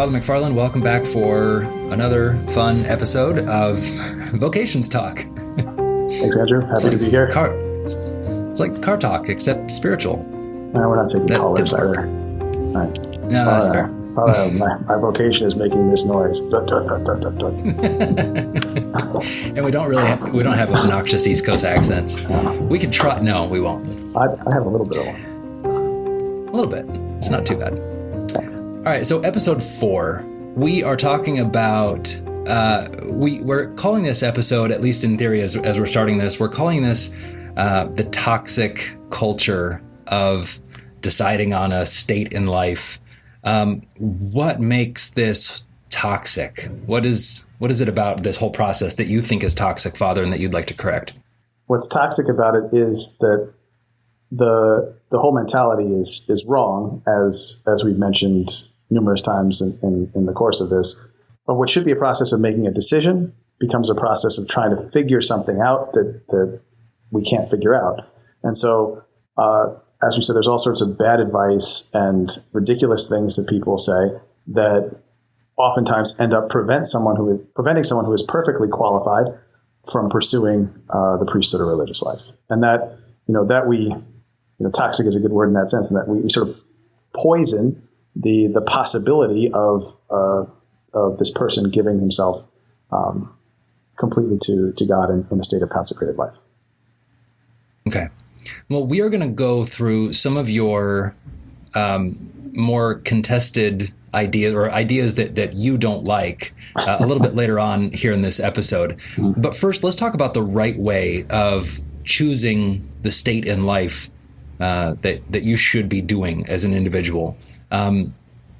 Father McFarland, welcome back for another fun episode of Vocations Talk. Thanks, Andrew. Happy to be here. It's like car talk, except spiritual. No, we're not taking callers either. All right. No, that's fair. My vocation is making this noise. Dut, dut, dut, dut, dut, dut. And we don't have obnoxious East Coast accents. We could try. No, we won't. I have a little bit of one. A little bit. It's not too bad. Thanks. All right, so episode 4, we are talking about, we're calling this episode, at least in theory as we're starting this, we're calling this the toxic culture of deciding on a state in life. What makes this toxic? What is it about this whole process that you think is toxic, Father, and that you'd like to correct? What's toxic about it is that the whole mentality is wrong, as we've mentioned numerous times in the course of this. But what should be a process of making a decision becomes a process of trying to figure something out that we can't figure out. And so, as we said, there's all sorts of bad advice and ridiculous things that people say that oftentimes end up preventing someone who is perfectly qualified from pursuing the priesthood or religious life. And that toxic is a good word in that sense, and that we sort of poison the possibility of this person giving himself completely to God in a state of consecrated life. Okay. Well, we are going to go through some of your more contested ideas, or ideas that you don't like, a little bit later on here in this episode. But first, let's talk about the right way of choosing the state in life that you should be doing as an individual.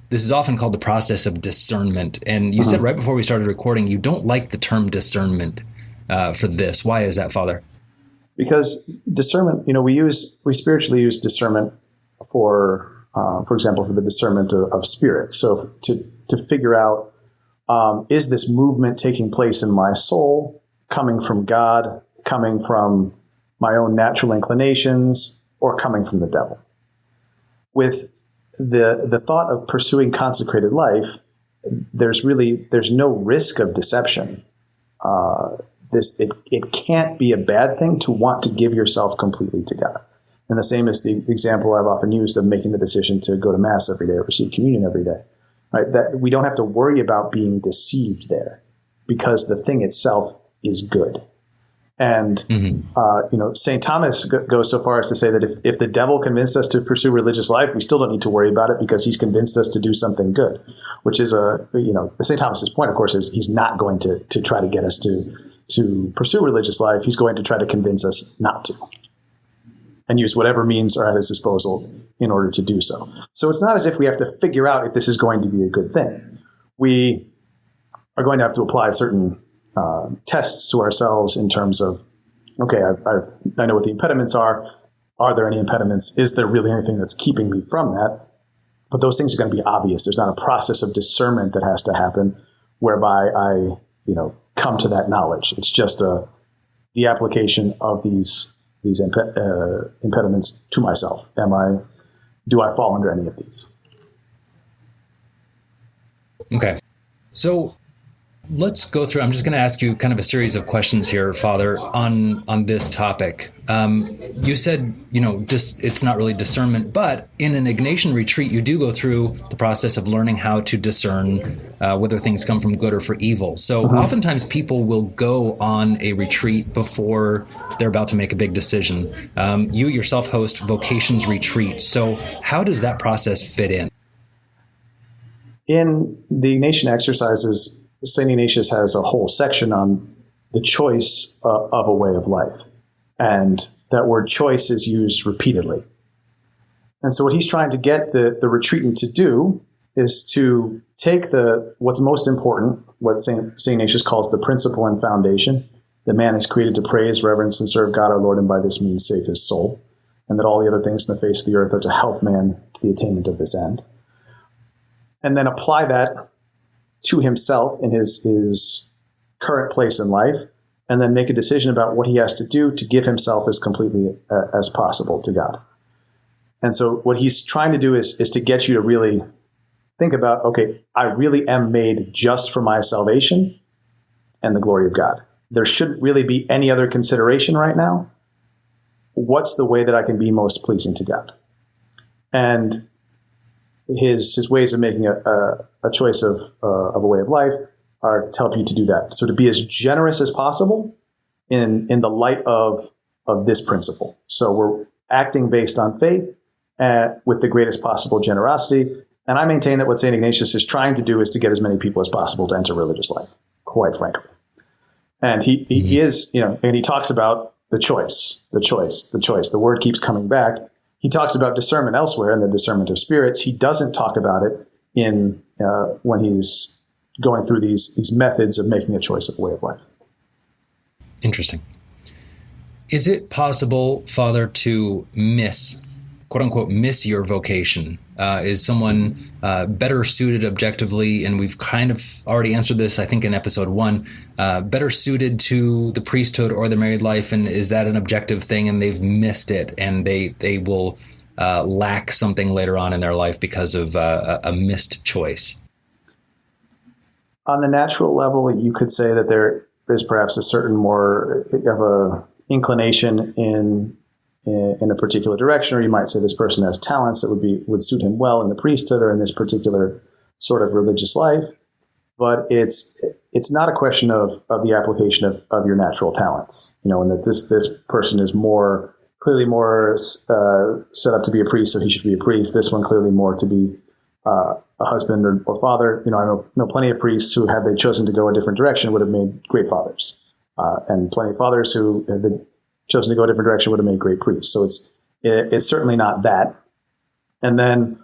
This is often called the process of discernment. And you said right before we started recording, you don't like the term discernment for this. Why is that, Father? Because discernment, we spiritually use discernment for example, for the discernment of spirits. So to figure out, is this movement taking place in my soul, coming from God, coming from my own natural inclinations, or coming from the devil? With the thought of pursuing consecrated life, there's no risk of deception. It can't be a bad thing to want to give yourself completely to God. And the same is the example I've often used of making the decision to go to Mass every day or receive communion every day. Right? That we don't have to worry about being deceived there, because the thing itself is good. And St. Thomas goes so far as to say that if the devil convinced us to pursue religious life, we still don't need to worry about it, because he's convinced us to do something good. Which is St. Thomas's point, of course, is he's not going to try to get us to pursue religious life. He's going to try to convince us not to, and use whatever means are at his disposal in order to do so. So it's not as if we have to figure out if this is going to be a good thing. We are going to have to apply certain tests to ourselves in terms of, okay, I know what the impediments are. Are there any impediments? Is there really anything that's keeping me from that? But those things are going to be obvious. There's not a process of discernment that has to happen whereby I, come to that knowledge. It's just the application of these impediments to myself. Do I fall under any of these? Okay. So let's go through. I'm just going to ask you kind of a series of questions here, Father, on this topic. You said, it's not really discernment, but in an Ignatian retreat, you do go through the process of learning how to discern whether things come from good or for evil. So oftentimes people will go on a retreat before they're about to make a big decision. You yourself host Vocations Retreat. So how does that process fit in? In the Ignatian exercises, St. Ignatius has a whole section on the choice of a way of life. And that word choice is used repeatedly. And so what he's trying to get the retreatant to do is to take what's most important, what St. Ignatius calls the principle and foundation, that man is created to praise, reverence, and serve God our Lord, and by this means save his soul, and that all the other things in the face of the earth are to help man to the attainment of this end. And then apply that to himself in his current place in life, and then make a decision about what he has to do to give himself as completely as possible to God. And so what he's trying to do is to get you to really think about, okay, I really am made just for my salvation and the glory of God. There shouldn't really be any other consideration right now. What's the way that I can be most pleasing to God? And his ways of making a choice of a way of life are to help you to do that. So to be as generous as possible in the light of this principle. So we're acting based on faith with the greatest possible generosity. And I maintain that what St. Ignatius is trying to do is to get as many people as possible to enter religious life, quite frankly. And he is, and he talks about the choice. The word keeps coming back. He talks about discernment elsewhere in the discernment of spirits. He doesn't talk about it in when he's going through these methods of making a choice of a way of life. Interesting. Is it possible, Father, to quote unquote, miss your vocation? Is someone better suited objectively, and we've kind of already answered this, I think, in episode 1, better suited to the priesthood or the married life, and is that an objective thing, and they've missed it, and they will lack something later on in their life because of a missed choice? On the natural level, you could say that there is perhaps a certain more of a inclination in a particular direction, or you might say this person has talents that would suit him well in the priesthood or in this particular sort of religious life. But it's not a question of the application of your natural talents, and that this person is clearly more set up to be a priest, so he should be a priest. This one clearly more to be a husband or father. I know plenty of priests who, had they chosen to go a different direction, would have made great fathers, and plenty of fathers who had chosen to go a different direction would have made great priests. So it's certainly not that. And then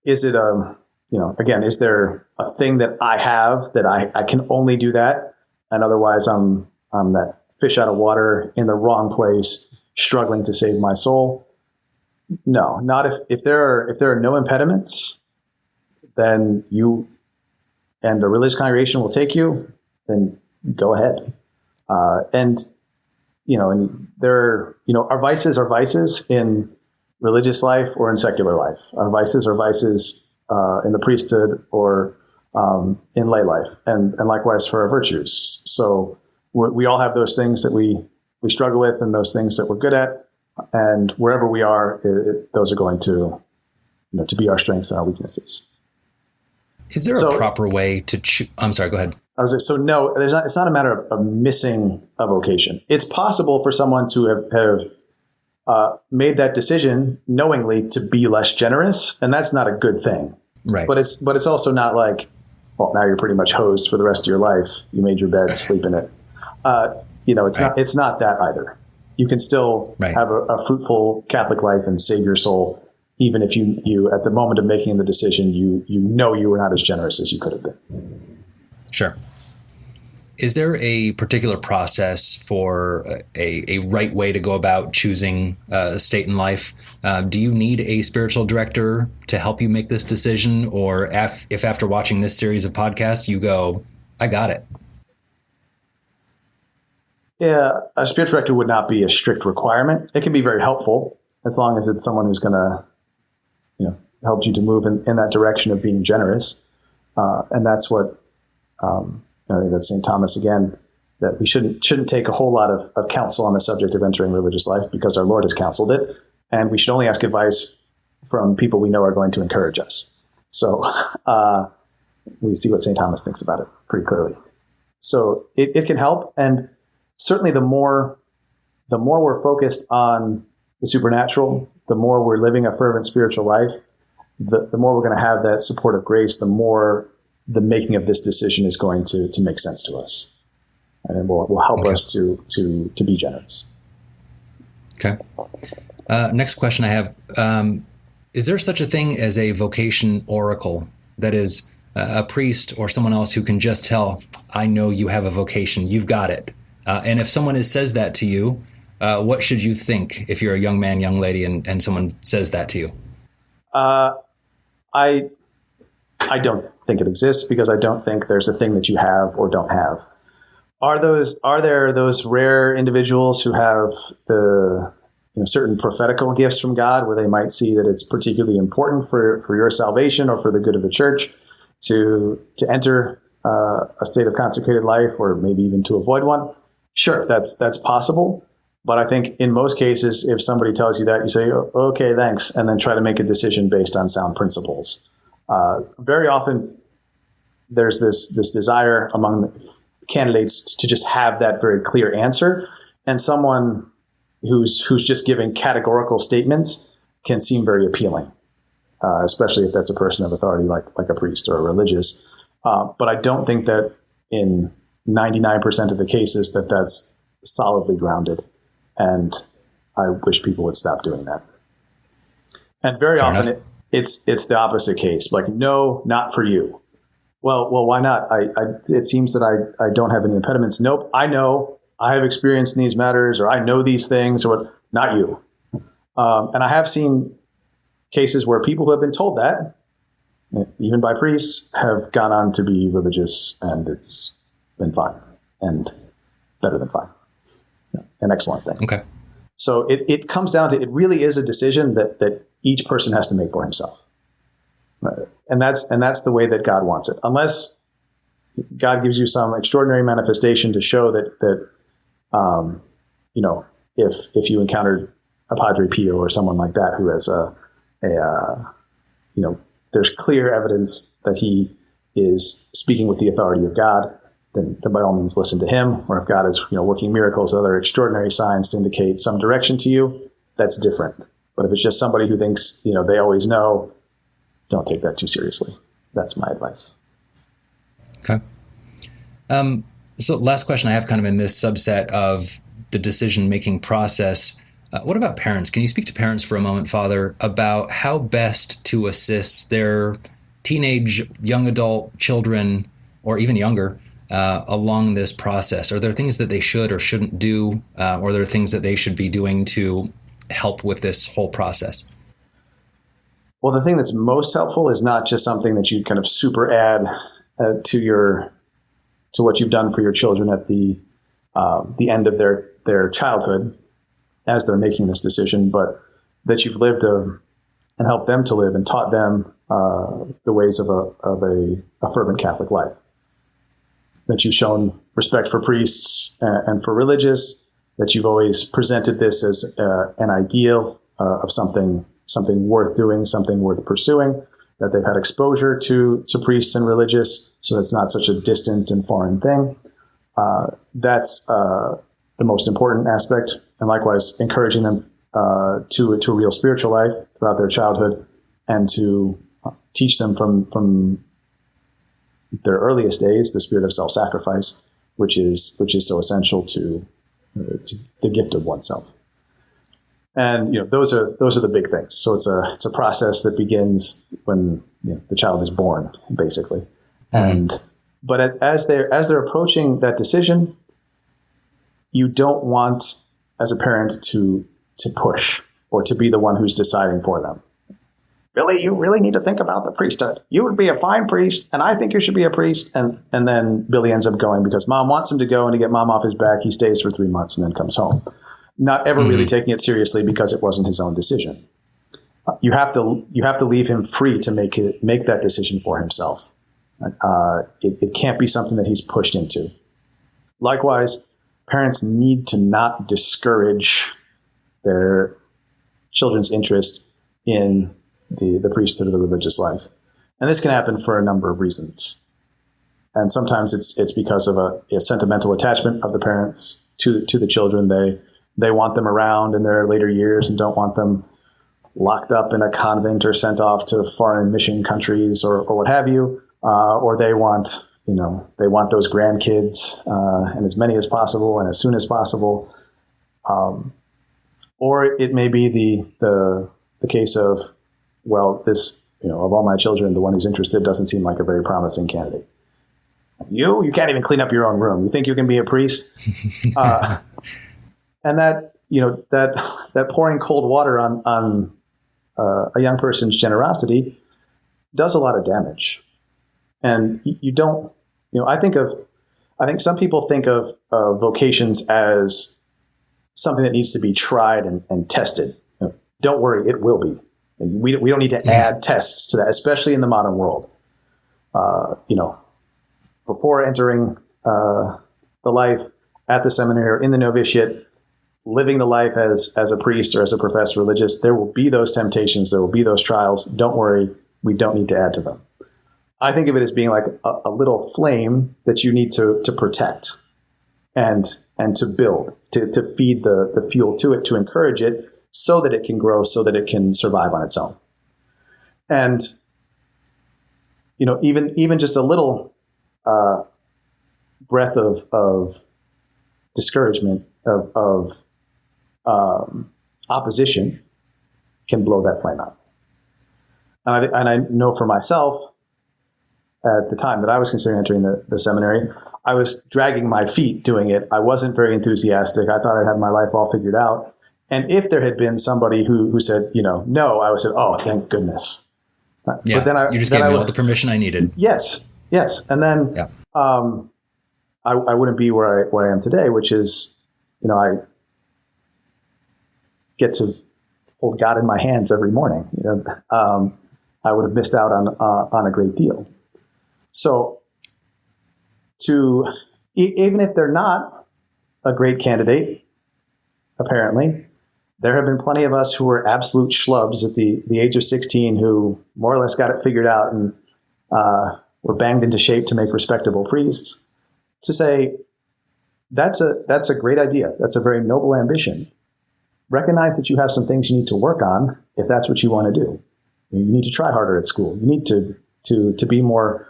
is it is there a thing that I have that I can only do that, and otherwise I'm that fish out of water in the wrong place, struggling to save my soul? No, not if there are no impediments, then you and a religious congregation will take you, then go ahead. And there are vices are vices in religious life or in secular life. Our vices are vices in the priesthood or in lay life, and likewise for our virtues. So we all have those things that we struggle with, and those things that we're good at. And wherever we are, those are going to be our strengths and our weaknesses. Is there a proper way to choose? I'm sorry, go ahead. I was like, so no, it's not a matter of missing a vocation. It's possible for someone to have made that decision knowingly to be less generous, and that's not a good thing. Right. But it's also not like, well, now you're pretty much hosed for the rest of your life. You made your bed, sleep in it. It's not that either. You can still have a fruitful Catholic life and save your soul, even if you at the moment of making the decision, you were not as generous as you could have been. Sure. Is there a particular process for a right way to go about choosing a state in life? Do you need a spiritual director to help you make this decision? Or if after watching this series of podcasts, you go, I got it? Yeah, a spiritual director would not be a strict requirement. It can be very helpful as long as it's someone who's going to, help you to move in that direction of being generous. And that's what, I think that's St. Thomas again, that we shouldn't take a whole lot of counsel on the subject of entering religious life because our Lord has counseled it. And we should only ask advice from people we know are going to encourage us. So we see what St. Thomas thinks about it pretty clearly. So it can help. And certainly the more we're focused on the supernatural, the more we're living a fervent spiritual life, the more we're going to have that support of grace, the more the making of this decision is going to make sense to us. And it will help us to be generous. Okay. Next question I have. Is there such a thing as a vocation oracle? That is a priest or someone else who can just tell, I know you have a vocation, you've got it. And if someone says that to you, what should you think if you're a young man, young lady, and someone says that to you? I don't think it exists because I don't think there's a thing that you have or don't have. Are there those rare individuals who have the certain prophetical gifts from God, where they might see that it's particularly important for your salvation or for the good of the church to enter a state of consecrated life, or maybe even to avoid one. Sure, that's possible. But I think in most cases, if somebody tells you that, you say, "Oh, okay, thanks," and then try to make a decision based on sound principles. Very often, there's this desire among candidates to just have that very clear answer, and someone who's just giving categorical statements can seem very appealing, especially if that's a person of authority like a priest or a religious. But I don't think that in 99% of the cases that's solidly grounded. And I wish people would stop doing that. And very Fair often enough. it's the opposite case. Like, no, not for you. Well, why not? It seems that I don't have any impediments. Nope. I know I have experience in these matters, or I know these things, or what, not you. And I have seen cases where people who have been told that, even by priests, have gone on to be religious, and it's been fine and better than fine. An excellent thing. Okay. So it comes down to, it really is a decision that each person has to make for himself. Right? And that's the way that God wants it. Unless God gives you some extraordinary manifestation to show that if you encountered a Padre Pio or someone like that who has there's clear evidence that he is speaking with the authority of God, then by all means listen to him. Or if God is working miracles, other extraordinary signs to indicate some direction to you, that's different. But if it's just somebody who thinks they always know, don't take that too seriously. That's my advice. Okay. So last question I have, kind of in this subset of the decision-making process. What about parents? Can you speak to parents for a moment, Father, about how best to assist their teenage, young adult children, or even younger, along this process? Are there things that they should or shouldn't do, or are there things that they should be doing to help with this whole process? Well, the thing that's most helpful is not just something that you kind of super add to what you've done for your children at the end of their childhood as they're making this decision, but that you've lived and helped them to live and taught them the ways of a fervent Catholic life. That you've shown respect for priests and for religious, that you've always presented this as an ideal of something worth doing, something worth pursuing, that they've had exposure to priests and religious, so it's not such a distant and foreign thing. That's the most important aspect. And likewise, encouraging them to a real spiritual life throughout their childhood, and to teach them from their earliest days the spirit of self-sacrifice, which is so essential to the gift of oneself. And those are the big things. So it's a process that begins when the child is born, basically. Mm-hmm. But as they're approaching that decision, you don't want, as a parent, to push or to be the one who's deciding for them. Billy, you really need to think about the priesthood. You would be a fine priest, and I think you should be a priest. And then Billy ends up going because mom wants him to go, and to get mom off his back, he stays for 3 months and then comes home. Not ever really taking it seriously because it wasn't his own decision. You have to leave him free to make that decision for himself. It can't be something that he's pushed into. Likewise, parents need to not discourage their children's interest in the priesthood of the religious life. And this can happen for a number of reasons. And sometimes it's because of a sentimental attachment of the parents to the children. They want them around in their later years and don't want them locked up in a convent or sent off to foreign mission countries or what have you. Or they want those grandkids and as many as possible and as soon as possible. Or it may be the case of, well, this, of all my children, the one who's interested doesn't seem like a very promising candidate. You can't even clean up your own room. You think you can be a priest? And that pouring cold water on a young person's generosity does a lot of damage. And you don't, I think some people think of vocations as something that needs to be tried and tested. Don't worry, it will be. We don't need to add tests to that, especially in the modern world. Before entering the life at the seminary or in the novitiate, living the life as a priest or as a professed religious, there will be those temptations. There will be those trials. Don't worry. We don't need to add to them. I think of it as being like a little flame that you need to protect and to build, to feed the fuel to it, to encourage it so that it can grow, so that it can survive on its own. And, even just a little breath of discouragement, of opposition can blow that flame out. And I know for myself, at the time that I was considering entering the seminary, I was dragging my feet doing it. I wasn't very enthusiastic. I thought I'd had my life all figured out. And if there had been somebody who said, no, I would say, oh, thank goodness. Yeah, but then you just gave me all the permission I needed. Yes. And then I wouldn't be where I am today, which is, I get to hold God in my hands every morning. I would have missed out on a great deal. So even if they're not a great candidate, apparently, there have been plenty of us who were absolute schlubs at the age of 16 who more or less got it figured out and were banged into shape to make respectable priests, to say, that's a great idea. That's a very noble ambition. Recognize that you have some things you need to work on if that's what you want to do. You need to try harder at school. You need to be more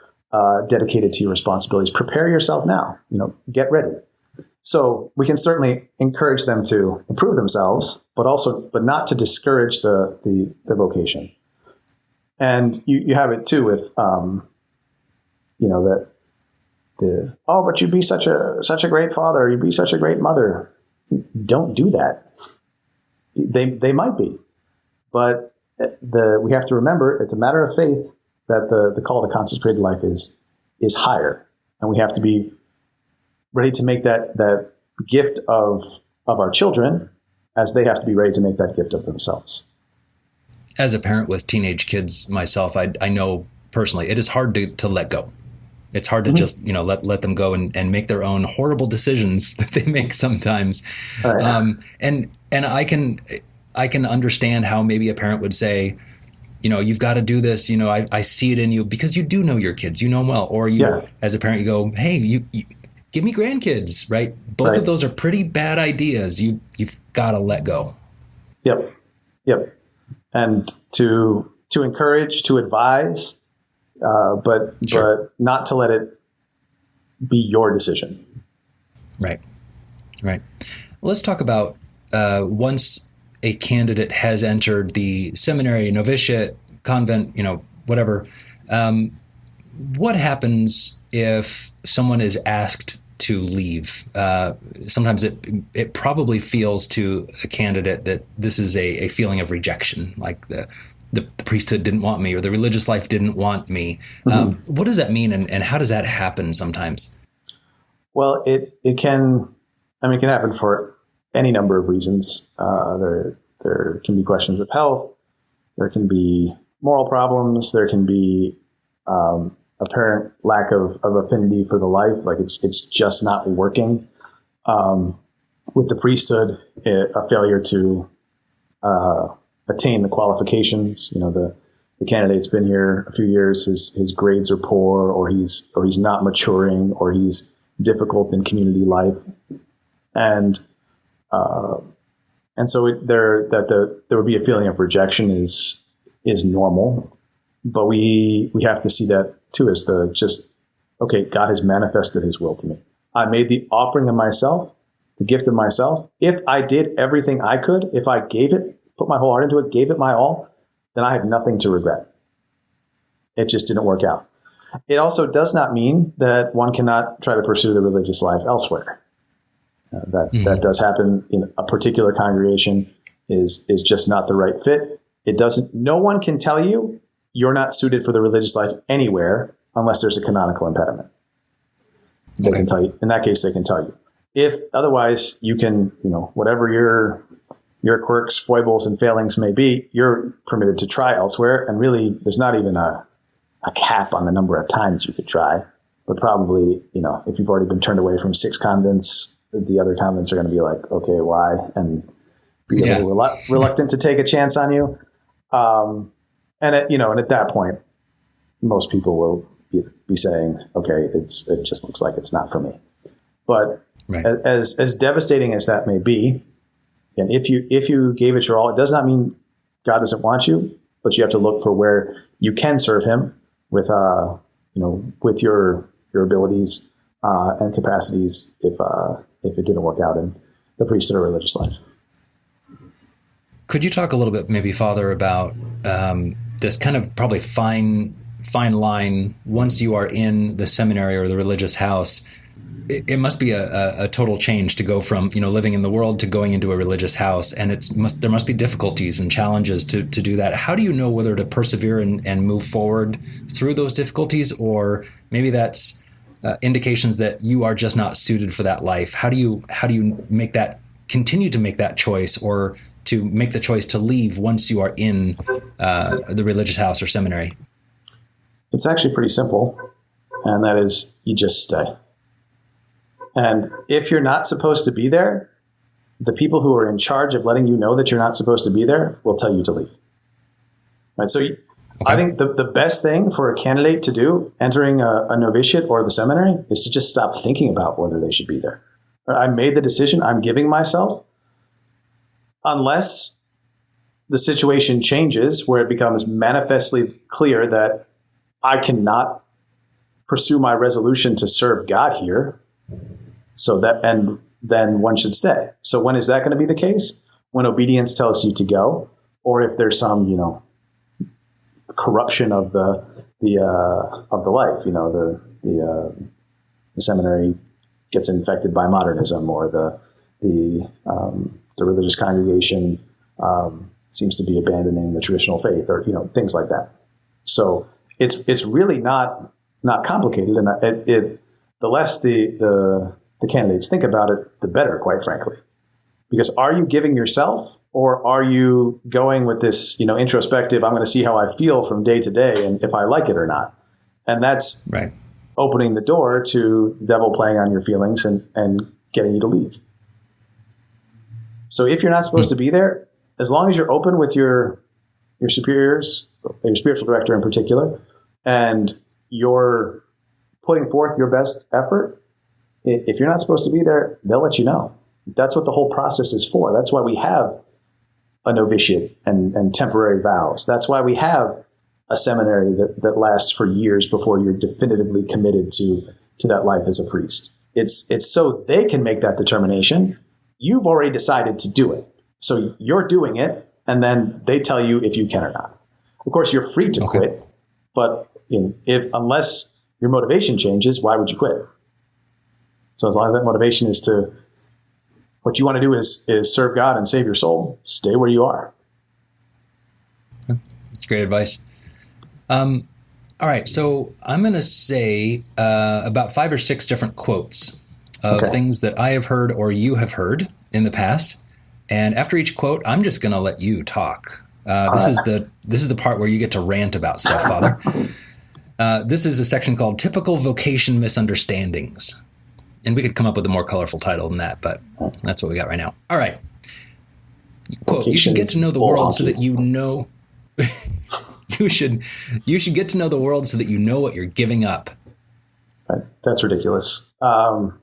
dedicated to your responsibilities. Prepare yourself now. Get ready. So we can certainly encourage them to improve themselves, but not to discourage the vocation. And you have it too with but you'd be such a great father, you'd be such a great mother. Don't do that. They might be, but we have to remember it's a matter of faith that the call to consecrated life is higher, and we have to be ready to make that gift of our children as they have to be ready to make that gift of themselves. As a parent with teenage kids myself, I know personally it is hard to let go. It's hard to just let them go and make their own horrible decisions that they make sometimes. Right. And I can understand how maybe a parent would say, you've got to do this. I see it in you because you do know your kids. You know them well. Or as a parent, you go, hey, you give me grandkids, right? Both of those are pretty bad ideas. You've got to let go. Yep. And to encourage, to advise, but not to let it be your decision. Right. Well, let's talk about once a candidate has entered the seminary, novitiate, convent, whatever. What happens if someone is asked to leave? Sometimes it probably feels to a candidate that this is a feeling of rejection, like the priesthood didn't want me or the religious life didn't want me. Mm-hmm. What does that mean, and how does that happen sometimes? Well, it can happen for any number of reasons. There can be questions of health. There can be moral problems. There can be apparent lack of affinity for the life, like it's just not working. With the priesthood, a failure to attain the qualifications. The candidate's been here a few years. His grades are poor, or he's not maturing, or he's difficult in community life, and so there would be a feeling of rejection is normal, but we have to see that too as God has manifested His will to me. I made the offering of myself, the gift of myself. If I did everything I could, if I gave it, put my whole heart into it, gave it my all, then I have nothing to regret. It just didn't work out. It also does not mean that one cannot try to pursue the religious life elsewhere. That does happen in a particular congregation is just not the right fit. No one can tell you you're not suited for the religious life anywhere unless there's a canonical impediment. They can tell you. In that case, they can tell you. If otherwise, you can, whatever your quirks, foibles, and failings may be, you're permitted to try elsewhere. And really, there's not even a cap on the number of times you could try. But probably, if you've already been turned away from 6 convents, the other convents are going to be like, okay, why? And be a little reluctant to take a chance on you. And at that point, most people will be saying, okay, it just looks like it's not for me. But right. as devastating as that may be, and if you gave it your all, it does not mean God doesn't want you, but you have to look for where you can serve Him with with your abilities and capacities if it didn't work out in the priesthood or religious life. Could you talk a little bit, maybe, Father, about this kind of probably fine line once you are in the seminary or the religious house? It must be a total change to go from living in the world to going into a religious house, and there must be difficulties and challenges to do that. How do you know whether to persevere and move forward through those difficulties, or maybe that's indications that you are just not suited for that life? How do you continue to make that choice, or to make the choice to leave once you are in the religious house or seminary? It's actually pretty simple, and that is you just stay. And if you're not supposed to be there, the people who are in charge of letting you know that you're not supposed to be there will tell you to leave. Right. So I think the best thing for a candidate to do entering a novitiate or the seminary is to just stop thinking about whether they should be there. I made the decision. I'm giving myself. Unless the situation changes where it becomes manifestly clear that I cannot pursue my resolution to serve God here. And then one should stay. So when is that going to be the case? When obedience tells you to go, or if there's some, corruption of the life, the seminary gets infected by modernism, or the religious congregation seems to be abandoning the traditional faith, or things like that. So it's really not complicated, and the less the candidates think about it, the better, quite frankly. Because are you giving yourself, or are you going with this, introspective, I'm going to see how I feel from day to day and if I like it or not? And that's right. Opening the door to the devil playing on your feelings and getting you to leave. So if you're not supposed to be there, as long as you're open with your superiors, your spiritual director in particular, and you're putting forth your best effort, if you're not supposed to be there, they'll let you know. That's what the whole process is for. That's why we have a novitiate and temporary vows. That's why we have a seminary that lasts for years before you're definitively committed to that life as a priest. It's so they can make that determination. You've already decided to do it. So you're doing it, and then they tell you if you can or not. Of course, you're free to quit, but unless your motivation changes, why would you quit? So as long as that motivation is to, what you want to do is serve God and save your soul, stay where you are. That's great advice. All right, so I'm going to say about 5 or 6 different quotes of things that I have heard or you have heard in the past. And after each quote, I'm just going to let you talk. This is the part where you get to rant about stuff, Father. This is a section called Typical Vocation Misunderstandings. And we could come up with a more colorful title than that, but that's what we got right now. All right. Quote, you should get to know the world so that you know... you should get to know the world so that you know what you're giving up. That's ridiculous. Why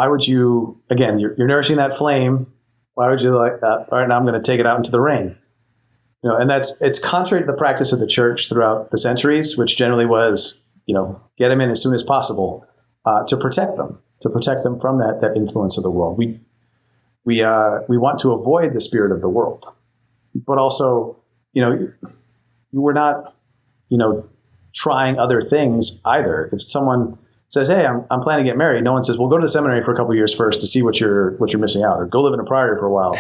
would you, again, you're nourishing that flame. Why would you all right, now I'm going to take it out into the rain. And it's contrary to the practice of the church throughout the centuries, which generally was, get them in as soon as possible. To protect them from that influence of the world. We want to avoid the spirit of the world, but also, we're not, trying other things either. If someone says, "Hey, I'm planning to get married," no one says, "Well, go to the seminary for a couple of years first to see what you're missing out," or "Go live in a priory for a while."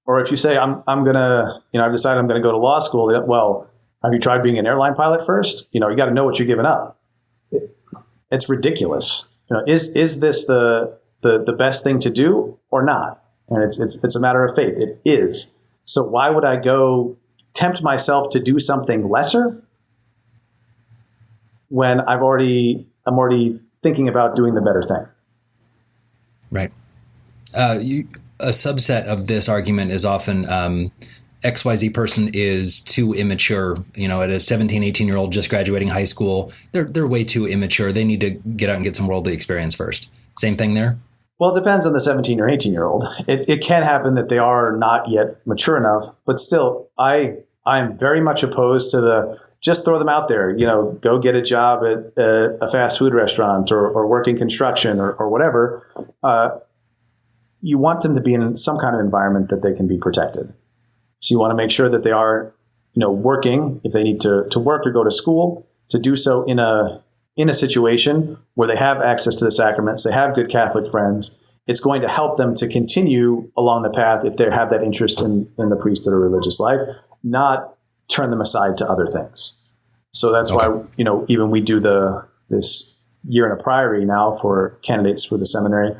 Or if you say, "I'm gonna, I've decided I'm gonna go to law school," well, have you tried being an airline pilot first? You got to know what you're giving up. It's ridiculous. Is this the best thing to do or not? And it's a matter of faith. It is. So why would I go tempt myself to do something lesser when I'm already thinking about doing the better thing? Right. A subset of this argument is often XYZ person is too immature. At a 17, 18-year-old just graduating high school, they're way too immature. They need to get out and get some worldly experience first. Same thing there? Well, it depends on the 17 or 18-year-old. It can happen that they are not yet mature enough, but still, I'm very much opposed to just throw them out there, go get a job at a fast food restaurant or work in construction or whatever. You want them to be in some kind of environment that they can be protected. So you want to make sure that they are, working, if they need to work or go to school, to do so in a situation where they have access to the sacraments, they have good Catholic friends. It's going to help them to continue along the path if they have that interest in the priesthood or religious life, not turn them aside to other things. So that's why, even we do this year in a priory now for candidates for the seminary.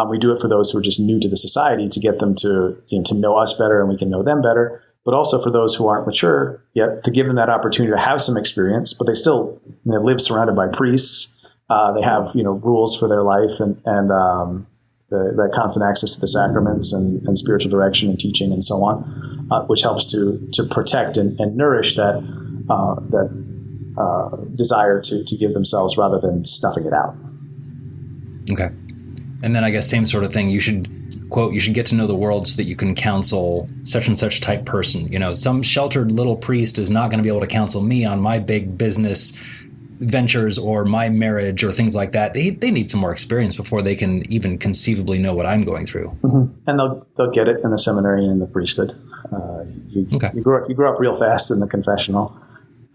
We do it for those who are just new to the society to get them to know us better and we can know them better, but also for those who aren't mature yet to give them that opportunity to have some experience, but they still live surrounded by priests. They have, rules for their life and that constant access to the sacraments and spiritual direction and teaching and so on, which helps to protect and nourish that desire to give themselves rather than stuffing it out. Okay. And then I guess same sort of thing. You should, quote, you should get to know the world so that you can counsel such and such type person. Some sheltered little priest is not going to be able to counsel me on my big business ventures or my marriage or things like that. They need some more experience before they can even conceivably know what I'm going through. Mm-hmm. And they'll get it in the seminary and in the priesthood. You grew up real fast in the confessional.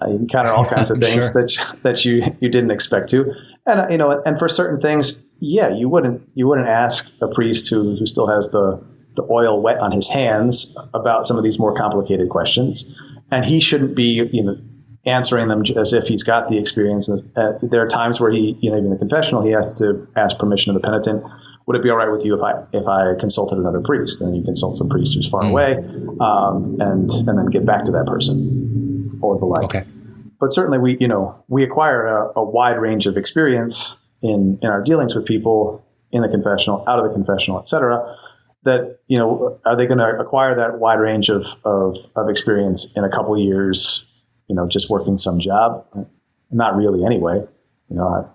You encounter all kinds of things Sure. that you didn't expect to, and and for certain things, you wouldn't ask a priest who still has the oil wet on his hands about some of these more complicated questions, and he shouldn't be answering them as if he's got the experience. There are times where he, even in the confessional, he has to ask permission of the penitent. Would it be all right with you if I consulted another priest? And you consult some priest who's far away, and then get back to that person or the like. Okay. But certainly we acquire a wide range of experience in our dealings with people in the confessional, out of the confessional, et cetera. That, are they going to acquire that wide range of experience in a couple of years, just working some job? Not really anyway.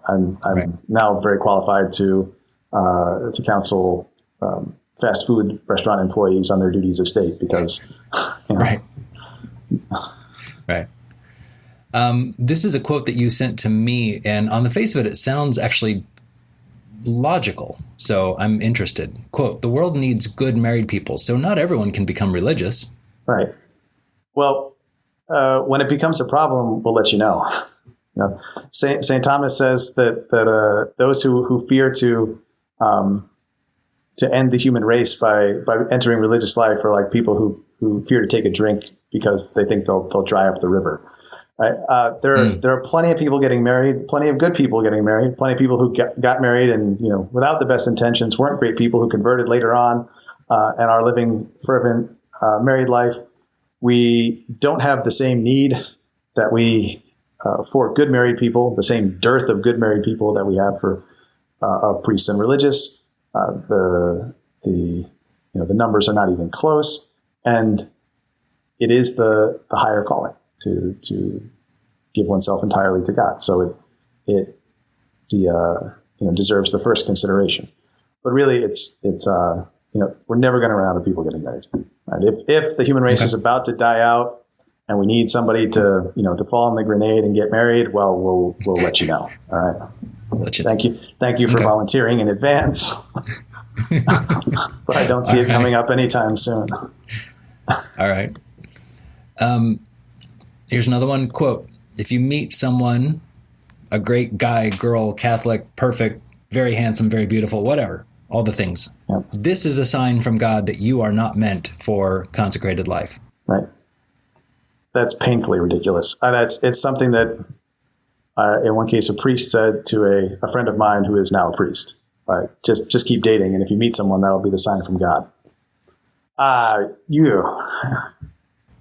I'm right. now very qualified to counsel fast food restaurant employees on their duties of state because, Right. Right. This is a quote that you sent to me, and on the face of it, it sounds actually logical. So I'm interested. Quote, "The world needs good married people, so not everyone can become religious." Right. Well, when it becomes a problem, we'll let you know. Saint Thomas says that those who fear to end the human race by entering religious life are like people who fear to take a drink because they think they'll dry up the river. Right? There are plenty of people getting married, plenty of good people getting married, plenty of people who got married and without the best intentions, weren't great people who converted later on and are living fervent married life. We don't have the same need that we for good married people, the same dearth of good married people that we have for of priests and religious. The numbers are not even close, and it is the higher calling to give oneself entirely to God. So it deserves the first consideration. But really, it's we're never going to run out of people getting married. Right? If the human race is about to die out, and we need somebody to fall on the grenade and get married, well, we'll let you know. All right. We'll let you know. Thank you for volunteering in advance. But I don't see it coming up anytime soon. All right. Here's another one. Quote, "If you meet someone, a great guy, girl, Catholic, perfect, very handsome, very beautiful, whatever, all the things. Yep. This is a sign from God that you are not meant for consecrated life." Right. That's painfully ridiculous. It's something that In one case, a priest said to a friend of mine who is now a priest, just keep dating, and if you meet someone, that'll be the sign from God.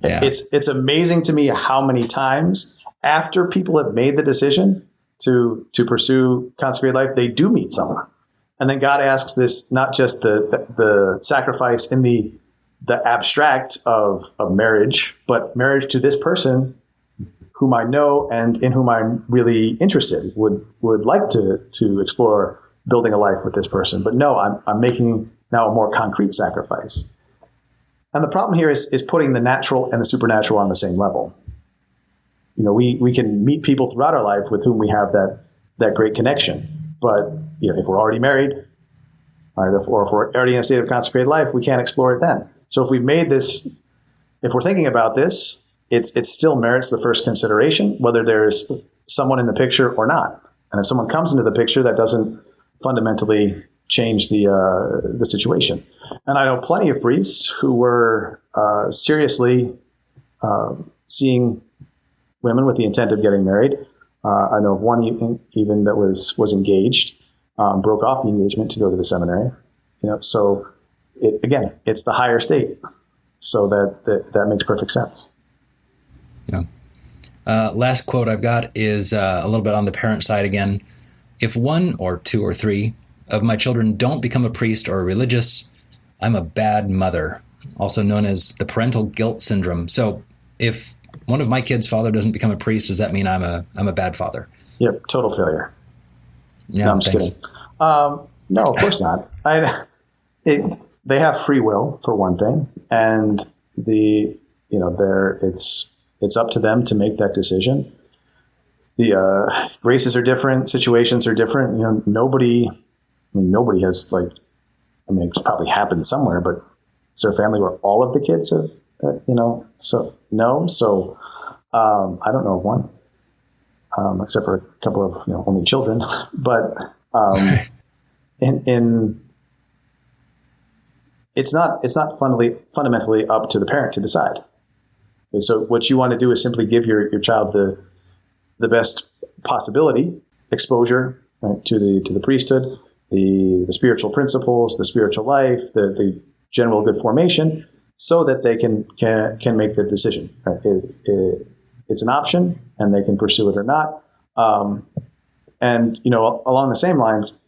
It's amazing to me how many times after people have made the decision to pursue consecrated life, they do meet someone. And then God asks this, not just the sacrifice in the abstract of marriage, but marriage to this person whom I know and in whom I'm really interested, would like to explore building a life with this person. But no, I'm making now a more concrete sacrifice. And the problem here is putting the natural and the supernatural on the same level. We can meet people throughout our life with whom we have that great connection. But if we're already married, or if we're already in a state of consecrated life, we can't explore it then. So if we've made this, if we're thinking about this, it still merits the first consideration, whether there's someone in the picture or not. And if someone comes into the picture, that doesn't fundamentally change the situation. And I know plenty of priests who were seriously seeing women with the intent of getting married. I know of one even that was engaged, broke off the engagement to go to the seminary. So it's the higher state. So that makes perfect sense. Yeah. Last quote I've got is a little bit on the parent side again. If one or two or three of my children don't become a priest or a religious, I'm a bad mother, also known as the parental guilt syndrome. So if one of my kids' father doesn't become a priest, does that mean I'm a bad father? Yep, total failure. Yeah, no, I'm just kidding. No, of course not. They have free will for one thing, and it's up to them to make that decision. The races are different, situations are different. Nobody has it's probably happened somewhere, but is there a family where all of the kids have, so no. So I don't know of one, except for a couple of, only children, but it's not fundamentally up to the parent to decide. Okay, so what you want to do is simply give your child the best possibility, exposure, right, to the priesthood, the spiritual principles, the spiritual life, the general good formation, so that they can make the decision. Right? It's an option, and they can pursue it or not. And along the same lines,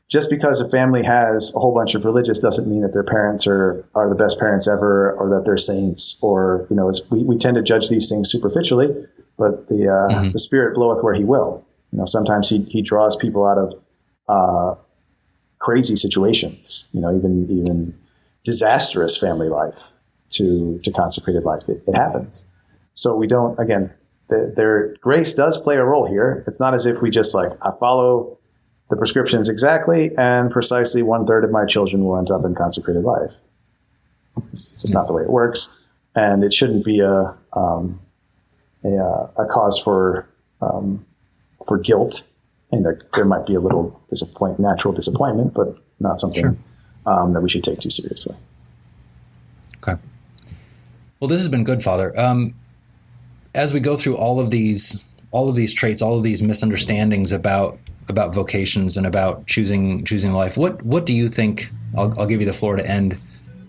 just because a family has a whole bunch of religious doesn't mean that their parents are the best parents ever, or that they're saints, or we tend to judge these things superficially, but the Spirit bloweth where He will. Sometimes he draws people out of crazy situations, even disastrous family life to consecrated life. It happens. So we don't, again, their grace does play a role here. It's not as if we just I follow the prescriptions exactly, and precisely 1/3 of my children will end up in consecrated life. It's just not the way it works, and it shouldn't be a cause for guilt. And there might be a little natural disappointment, but not something that we should take too seriously. Okay. Well, this has been good, Father. As we go through all of these traits, all of these misunderstandings about vocations and about choosing life, what do you think? I'll give you the floor to end.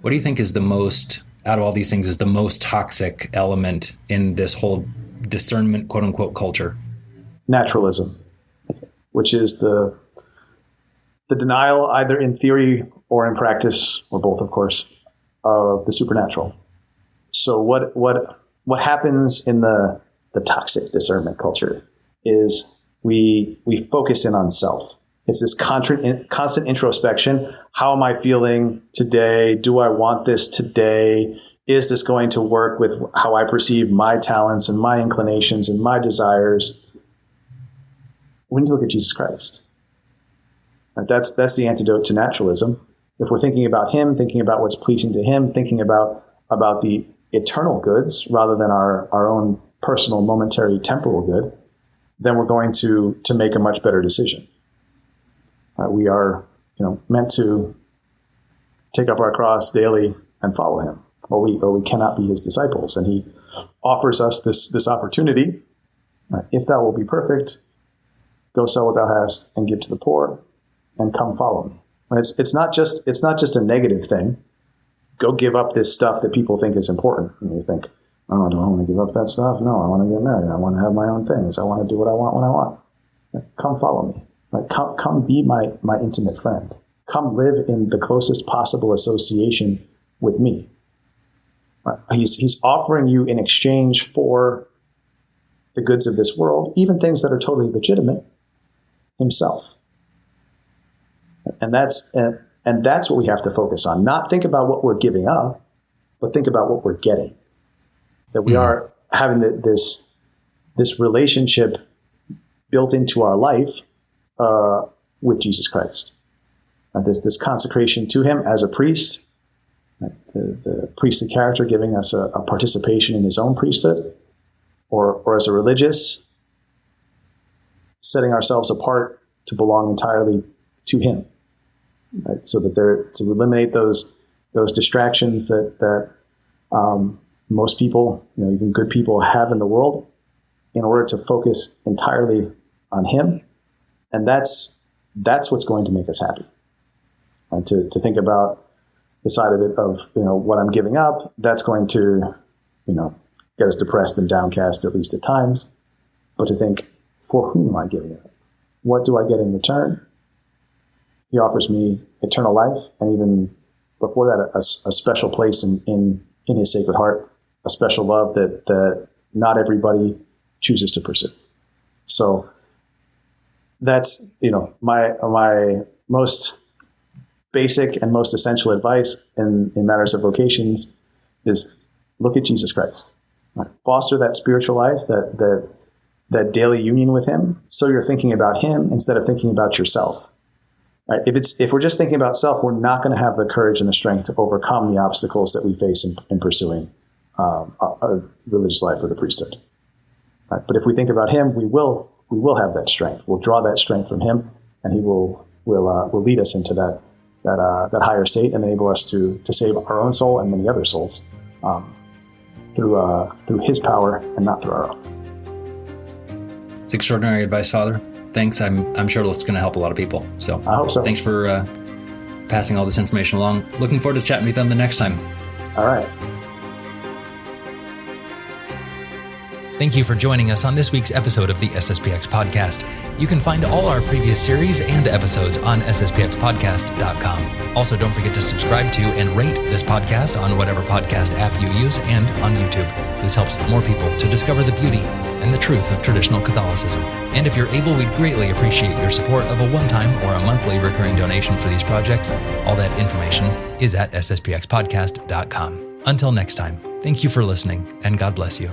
What do you think is the most, out of all these things, is the most toxic element in this whole discernment, quote unquote, culture? Naturalism, which is the denial, either in theory or in practice, or both, of course, of the supernatural. So what happens in the toxic discernment culture is we focus in on self. It's this constant introspection. How am I feeling today? Do I want this today? Is this going to work with how I perceive my talents and my inclinations and my desires? We need to look at Jesus Christ. Right? That's the antidote to naturalism. If we're thinking about Him, thinking about what's pleasing to Him, thinking about the eternal goods rather than our own personal, momentary, temporal good, then we're going to make a much better decision. We are, meant to take up our cross daily and follow Him, or we cannot be His disciples. And He offers us this opportunity. If thou will be perfect, Go sell what thou hast and give to the poor, and come follow me. Right? It's not just a negative thing. Go give up this stuff that people think is important. And you think, oh, do I want to give up that stuff? No, I want to get married. I want to have my own things. I want to do what I want when I want. Come follow me. Right? Come be my intimate friend. Come live in the closest possible association with me. Right? He's offering you in exchange for the goods of this world, even things that are totally legitimate, himself. And that's what we have to focus on. Not think about what we're giving up, but think about what we're getting. That we are having this relationship built into our life with Jesus Christ. This consecration to him as a priest, the priestly character giving us a participation in his own priesthood, or as a religious, setting ourselves apart to belong entirely to him. Right? So that to eliminate those distractions that most people, even good people, have in the world, in order to focus entirely on him. And that's what's going to make us happy. And to think about the side of it of, what I'm giving up, that's going to, get us depressed and downcast, at least at times. But to think, for whom am I giving it up? What do I get in return? He offers me eternal life, and even before that, a special place in his sacred heart, a special love that not everybody chooses to pursue. So that's, my most basic and most essential advice in matters of vocations is look at Jesus Christ. Right? Foster that spiritual life, that daily union with him, so you're thinking about him instead of thinking about yourself. Right? If we're just thinking about self, we're not going to have the courage and the strength to overcome the obstacles that we face in pursuing a religious life or the priesthood. Right? But if we think about him, we will have that strength. We'll draw that strength from him, and he will lead us into that higher state and enable us to save our own soul and many other souls through his power and not through our own. It's extraordinary advice, Father. Thanks. I'm sure it's going to help a lot of people. So I hope so. Thanks for passing all this information along. Looking forward to chatting with them the next time. All right. Thank you for joining us on this week's episode of the SSPX podcast. You can find all our previous series and episodes on sspx.podcast.com. Also, don't forget to subscribe to and rate this podcast on whatever podcast app you use and on YouTube. This helps more people to discover the beauty and the truth of traditional Catholicism. And if you're able, we'd greatly appreciate your support of a one-time or a monthly recurring donation for these projects. All that information is at sspxpodcast.com. Until next time, thank you for listening, and God bless you.